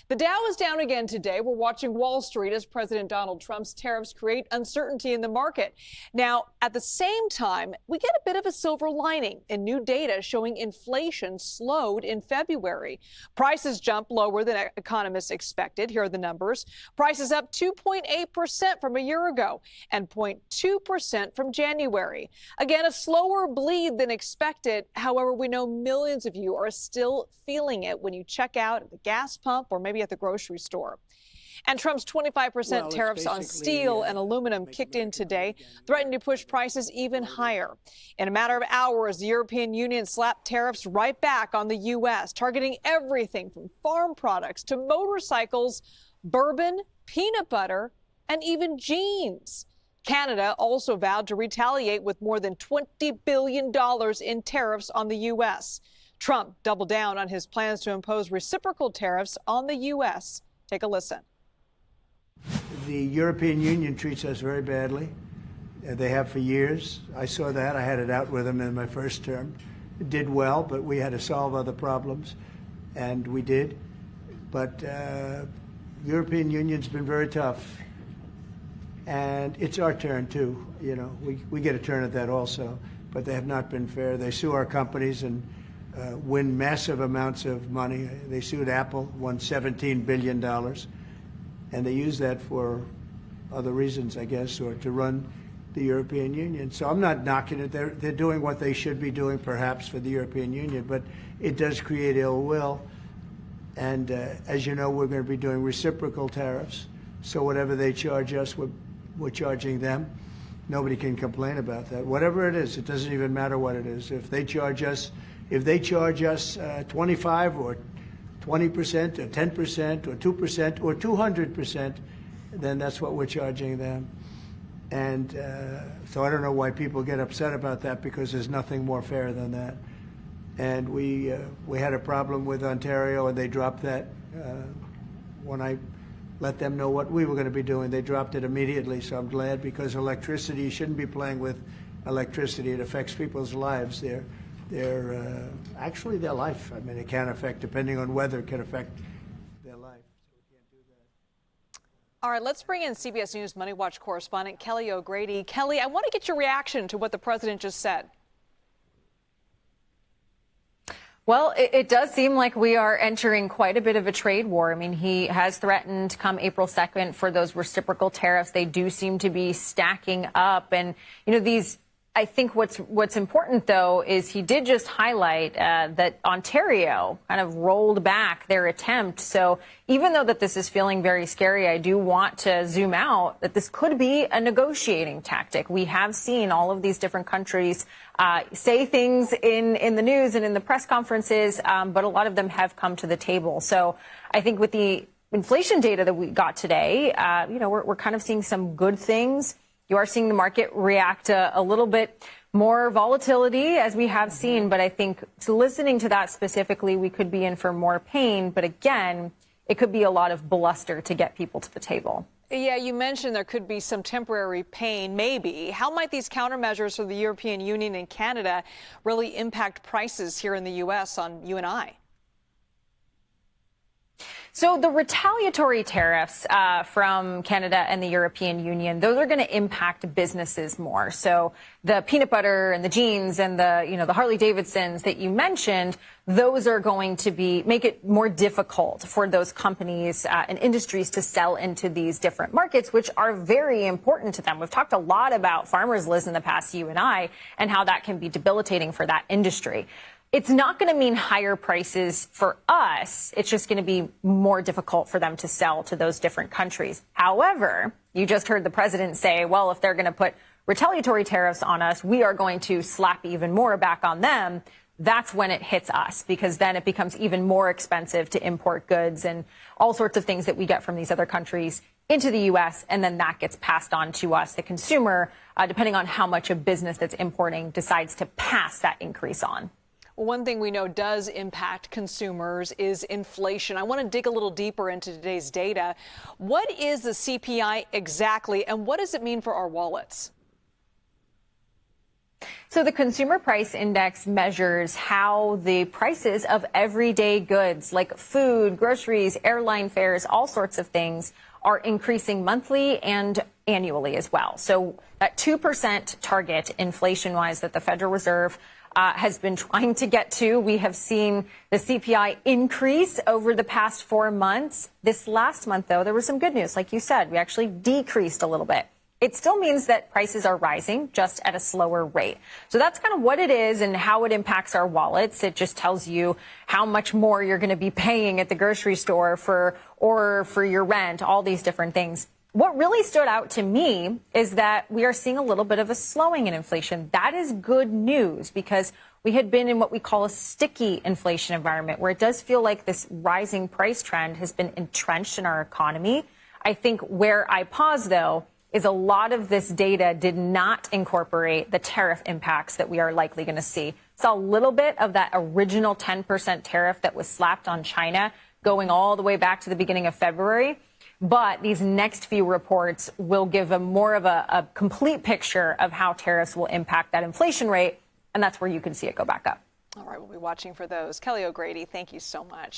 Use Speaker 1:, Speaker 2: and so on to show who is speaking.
Speaker 1: The Dow is down again today. We're watching Wall Street as President Donald Trump's tariffs create uncertainty in the market. Now, at the same time, we get a bit of a silver lining in new data showing inflation slowed in February. Prices jumped lower than economists expected. Here are the numbers. Prices up 2.8% from a year ago and 0.2% from January. Again, a slower bleed than expected. However, we know millions of you are still feeling it when you check out at the gas pump or maybe at the grocery store. And Trump's 25% tariffs on steel and aluminum kicked in today, threatening to push prices even higher. In a matter of hours, the European Union slapped tariffs right back on the U.S., targeting everything from farm products to motorcycles, bourbon, peanut butter, and even jeans. Canada also vowed to retaliate with more than $20 billion in tariffs on the U.S. Trump doubled down on his plans to impose reciprocal tariffs on the U.S. Take a listen.
Speaker 2: The European Union treats us very badly. They have for years. I saw that. I had it out with them in my first term. It did well, but we had to solve other problems, and we did. But European Union's been very tough, and it's our turn too. You know, we get a turn at that also, but they have not been fair. They sue our companies and win massive amounts of money. They sued Apple, won $17 billion, and they use that for other reasons, I guess, or to run the European Union. So I'm not knocking it. They're doing what they should be doing, perhaps, for the European Union, but it does create ill will. And as you know, we're going to be doing reciprocal tariffs. So whatever they charge us, we're charging them. Nobody can complain about that. Whatever it is, it doesn't even matter what it is. If they charge us 25 or 20% or 10% or 2% or 200%, then that's what we're charging them. And so I don't know why people get upset about that, because there's nothing more fair than that. And we had a problem with Ontario, and they dropped that when I let them know what we were going to be doing. They dropped it immediately, so I'm glad, because electricity, you shouldn't be playing with electricity. It affects people's lives. Actually their life. I mean, it can affect, depending on weather, it can affect their life. So we can't do that.
Speaker 1: All right, let's bring in CBS News MoneyWatch correspondent Kelly O'Grady. Kelly, I want to get your reaction to what the president just said.
Speaker 3: Well, it does seem like we are entering quite a bit of a trade war. I mean, he has threatened come April 2nd for those reciprocal tariffs. They do seem to be stacking up. And, you know, I think what's important, though, is he did just highlight that Ontario kind of rolled back their attempt. So even though that this is feeling very scary, I do want to zoom out that this could be a negotiating tactic. We have seen all of these different countries say things in the news and in the press conferences, but a lot of them have come to the table. So I think with the inflation data that we got today, you know, we're kind of seeing some good things. You are seeing the market react to a little bit more volatility, as we have seen. But I think listening to that specifically, we could be in for more pain. But again, it could be a lot of bluster to get people to the table.
Speaker 1: Yeah, you mentioned there could be some temporary pain, maybe. How might these countermeasures for the European Union and Canada really impact prices here in the U.S. on you and I?
Speaker 3: So the retaliatory tariffs from Canada and the European Union, those are going to impact businesses more. So the peanut butter and the jeans and the Harley Davidsons that you mentioned, those are going to make it more difficult for those companies and industries to sell into these different markets, which are very important to them. We've talked a lot about farmers, Liz, in the past, you and I, and how that can be debilitating for that industry. It's not going to mean higher prices for us. It's just going to be more difficult for them to sell to those different countries. However, you just heard the president say, well, if they're going to put retaliatory tariffs on us, we are going to slap even more back on them. That's when it hits us, because then it becomes even more expensive to import goods and all sorts of things that we get from these other countries into the U.S., and then that gets passed on to us, the consumer, depending on how much a business that's importing decides to pass that increase on.
Speaker 1: One thing we know does impact consumers is inflation. I want to dig a little deeper into today's data. What is the CPI exactly, and what does it mean for our wallets?
Speaker 3: So the Consumer Price Index measures how the prices of everyday goods like food, groceries, airline fares, all sorts of things are increasing monthly and annually as well. So that 2% target inflation-wise that the Federal Reserve has been trying to get to. We have seen the CPI increase over the past 4 months. This last month, though, there was some good news. Like you said, we actually decreased a little bit. It still means that prices are rising, just at a slower rate. So that's kind of what it is and how it impacts our wallets. It just tells you how much more you're going to be paying at the grocery store or for your rent, all these different things. What really stood out to me is that we are seeing a little bit of a slowing in inflation. That is good news because we had been in what we call a sticky inflation environment where it does feel like this rising price trend has been entrenched in our economy. I think where I pause, though, is a lot of this data did not incorporate the tariff impacts that we are likely going to see. Saw a little bit of that original 10% tariff that was slapped on China going all the way back to the beginning of February. But these next few reports will give a more of a complete picture of how tariffs will impact that inflation rate. And that's where you can see it go back up.
Speaker 1: All right, we'll be watching for those. Kelly O'Grady, thank you so much.